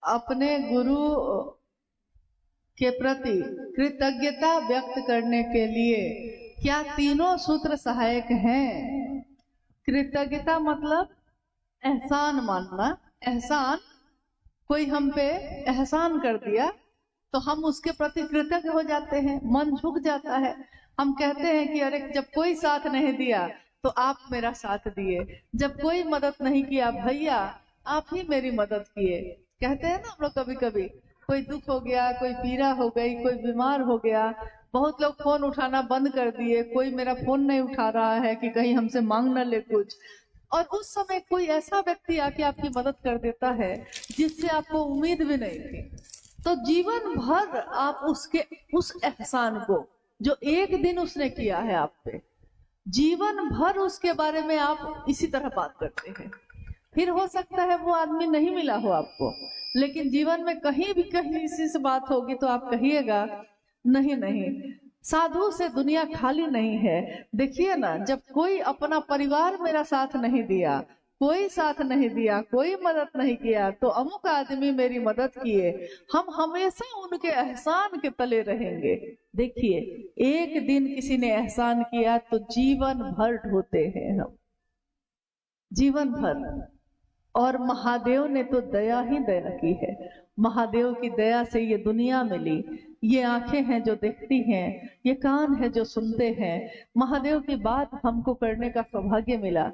अपने गुरु के प्रति कृतज्ञता व्यक्त करने के लिए क्या तीनों सूत्र सहायक हैं? कृतज्ञता मतलब एहसान मानना। एहसान, कोई हम पे एहसान कर दिया तो हम उसके प्रति कृतज्ञ हो जाते हैं, मन झुक जाता है। हम कहते हैं कि अरे जब कोई साथ नहीं दिया तो आप मेरा साथ दिए, जब कोई मदद नहीं किया भैया आप ही मेरी मदद किए। कहते हैं ना हम लोग कभी कभी, कोई दुख हो गया, कोई पीड़ा हो गई, कोई बीमार हो गया, बहुत लोग फोन उठाना बंद कर दिए, कोई मेरा फोन नहीं उठा रहा है कि कहीं हमसे मांग न ले कुछ। और उस समय कोई ऐसा व्यक्ति आके आपकी मदद कर देता है जिससे आपको उम्मीद भी नहीं थी, तो जीवन भर आप उसके उस एहसान को जो एक दिन उसने किया है आप पे, जीवन भर उसके बारे में आप इसी तरह बात करते हैं। फिर हो सकता है वो आदमी नहीं मिला हो आपको, लेकिन जीवन में कहीं भी कहीं इसी से बात होगी तो आप कहिएगा नहीं नहीं, साधु से दुनिया खाली नहीं है। देखिए ना, जब कोई अपना परिवार मेरा साथ नहीं दिया, कोई साथ नहीं दिया, कोई मदद नहीं किया, तो अमुक आदमी मेरी मदद किए, हम हमेशा उनके एहसान के तले रहेंगे। देखिए, एक दिन किसी ने एहसान किया तो जीवन भर ढोते हैं हम, जीवन भर। और महादेव ने तो दया ही दया की है। महादेव की दया से ये दुनिया मिली, ये आंखें हैं जो देखती हैं, ये कान है जो सुनते हैं। महादेव की बात हमको करने का सौभाग्य मिला।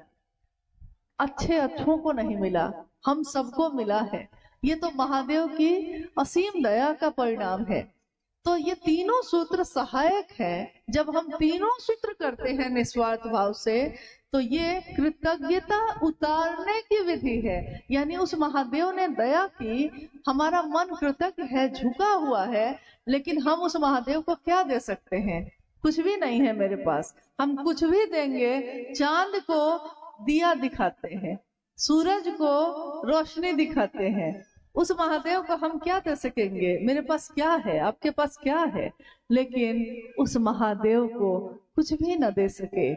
अच्छे अच्छों को नहीं मिला, हम सबको मिला है। ये तो महादेव की असीम दया का परिणाम है। तो ये तीनों सूत्र सहायक हैं। जब हम तीनों सूत्र करते हैं निस्वार्थ भाव से, तो ये कृतज्ञता उतारने की विधि है। यानी उस महादेव ने दया की, हमारा मन कृतज्ञ है, झुका हुआ है, लेकिन हम उस महादेव को क्या दे सकते हैं? कुछ भी नहीं है मेरे पास। हम कुछ भी देंगे, चांद को दिया दिखाते हैं, सूरज को रोशनी दिखाते हैं, उस महादेव को हम क्या दे सकेंगे? मेरे पास क्या है, आपके पास क्या है? लेकिन उस महादेव को कुछ भी न दे सके,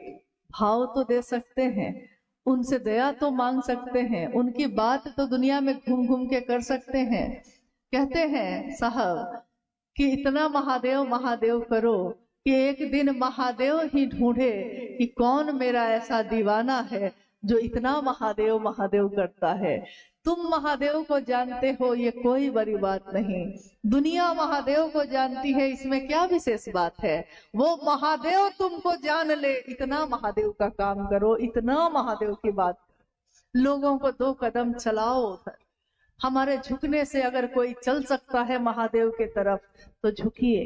भाव तो दे सकते हैं, उनसे दया तो मांग सकते हैं, उनकी बात तो दुनिया में घूम घूम के कर सकते हैं। कहते हैं साहब कि इतना महादेव महादेव करो कि एक दिन महादेव ही ढूंढे कि कौन मेरा ऐसा दीवाना है जो इतना महादेव महादेव करता है। तुम महादेव को जानते हो, ये कोई बड़ी बात नहीं। दुनिया महादेव को जानती है, इसमें क्या विशेष बात है? वो महादेव तुमको जान ले, इतना महादेव का काम करो, इतना महादेव की बात करो, लोगों को 2 कदम चलाओ उधर। हमारे झुकने से अगर कोई चल सकता है महादेव के तरफ तो झुकिए।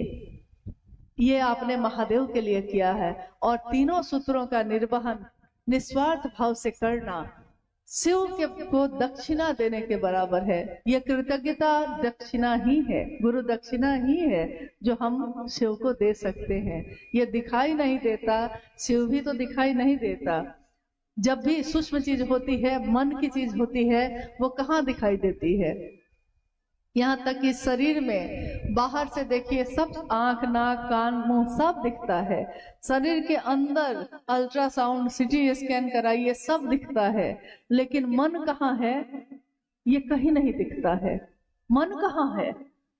ये आपने महादेव के लिए किया है। और तीनों सूत्रों का निर्वहन निस्वार्थ भाव से करना शिव के को दक्षिणा देने के बराबर है। यह कृतज्ञता दक्षिणा ही है, गुरु दक्षिणा ही है जो हम शिव को दे सकते हैं। ये दिखाई नहीं देता, शिव भी तो दिखाई नहीं देता। जब भी सूक्ष्म चीज होती है, मन की चीज होती है, वो कहाँ दिखाई देती है? यहाँ तक कि शरीर में बाहर से देखिए सब, आंख नाक कान मुंह सब दिखता है। शरीर के अंदर अल्ट्रासाउंड सिटी स्कैन कराइए, सब दिखता है, लेकिन मन कहाँ है? ये कहीं नहीं दिखता है। मन कहाँ है?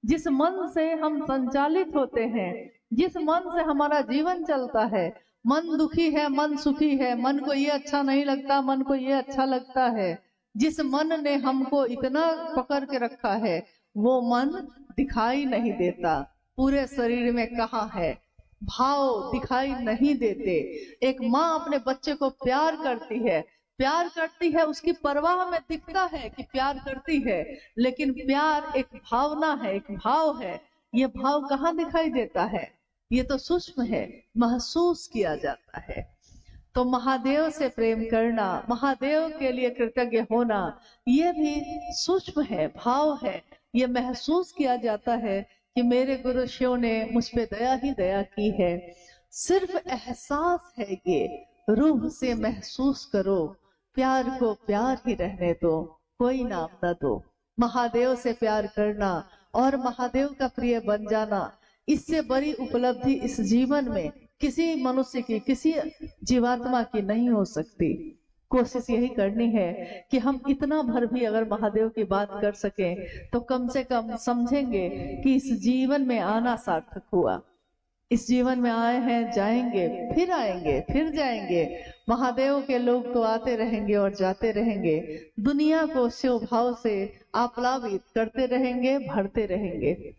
जिस मन से हम संचालित होते हैं, जिस मन से हमारा जीवन चलता है, मन दुखी है, मन सुखी है, मन को ये अच्छा नहीं लगता, मन को ये अच्छा लगता है, जिस मन ने हमको इतना पकड़ के रखा है, वो मन दिखाई नहीं देता। पूरे शरीर में कहाँ है? भाव दिखाई नहीं देते। एक माँ अपने बच्चे को प्यार करती है, प्यार करती है, उसकी परवाह में दिखता है कि प्यार करती है, लेकिन प्यार एक भावना है, एक भाव है। ये भाव कहाँ दिखाई देता है? ये तो सूक्ष्म है, महसूस किया जाता है। तो महादेव से प्रेम करना, महादेव के लिए कृतज्ञ होना, ये भी सूक्ष्म है, भाव है। ये महसूस किया जाता है कि मेरे गुरु शिव ने मुझ पे दया ही दया की है। सिर्फ एहसास है, ये रूह से महसूस करो, प्यार को प्यार ही रहने दो, कोई नाम न दो। महादेव से प्यार करना और महादेव का प्रिय बन जाना, इससे बड़ी उपलब्धि इस जीवन में किसी मनुष्य की, किसी जीवात्मा की नहीं हो सकती। कोशिश यही करनी है कि हम इतना भर भी अगर महादेव की बात कर सकें तो कम से कम समझेंगे कि इस जीवन में आना सार्थक हुआ। इस जीवन में आए हैं, जाएंगे, फिर आएंगे, फिर जाएंगे। महादेव के लोग तो आते रहेंगे और जाते रहेंगे, दुनिया को शिव भाव से आप्लावित करते रहेंगे, भरते रहेंगे।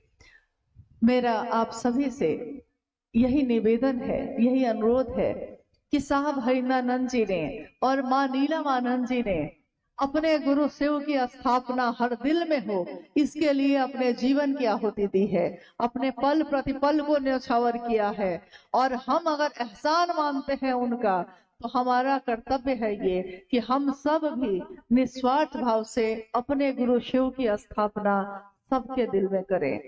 मेरा आप सभी से यही निवेदन है, यही अनुरोध है कि साहब हरिनानंद जी ने और माँ नीलमानंद जी ने अपने गुरु शिव की स्थापना हर दिल में हो, इसके लिए अपने जीवन की आहुति दी है, अपने पल प्रतिपल को न्यौछावर किया है। और हम अगर एहसान मानते हैं उनका, तो हमारा कर्तव्य है ये कि हम सब भी निस्वार्थ भाव से अपने गुरु शिव की स्थापना सबके दिल में करें।